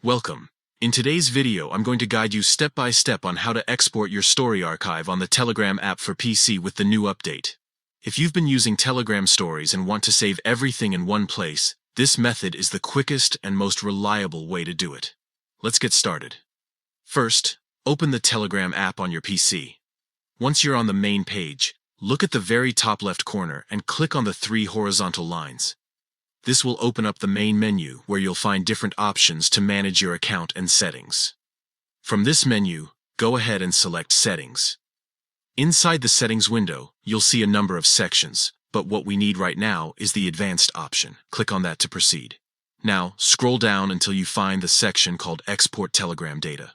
Welcome. In today's video, I'm going to guide you step by step on how to export your story archive on the Telegram app for PC with the new update. If you've been using Telegram stories and want to save everything in one place, this method is the quickest and most reliable way to do it. Let's get started. First, open the Telegram app on your PC. Once you're on the main page, look at the very top left corner and click on the three horizontal lines. This will open up the main menu where you'll find different options to manage your account and settings. From this menu, go ahead and select Settings. Inside the Settings window, you'll see a number of sections, but what we need right now is the Advanced option. Click on that to proceed. Now, scroll down until you find the section called Export Telegram Data.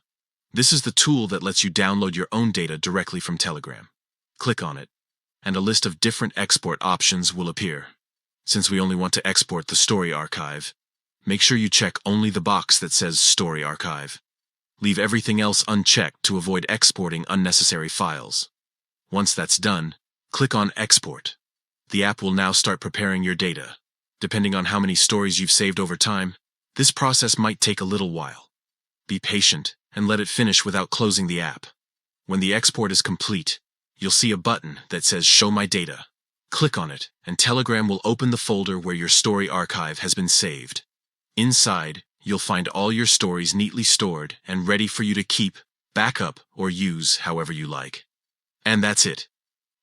This is the tool that lets you download your own data directly from Telegram. Click on it, and a list of different export options will appear. Since we only want to export the story archive, make sure you check only the box that says Story Archive. Leave everything else unchecked to avoid exporting unnecessary files. Once that's done, click on Export. The app will now start preparing your data. Depending on how many stories you've saved over time, this process might take a little while. Be patient and let it finish without closing the app. When the export is complete, you'll see a button that says Show My Data. Click on it, and Telegram will open the folder where your story archive has been saved. Inside, you'll find all your stories neatly stored and ready for you to keep, back up, or use however you like. And that's it.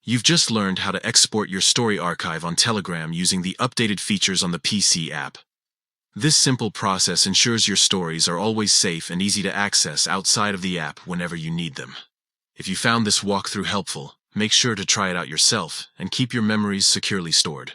You've just learned how to export your story archive on Telegram using the updated features on the PC app. This simple process ensures your stories are always safe and easy to access outside of the app whenever you need them. If you found this walkthrough helpful, make sure to try it out yourself and keep your memories securely stored.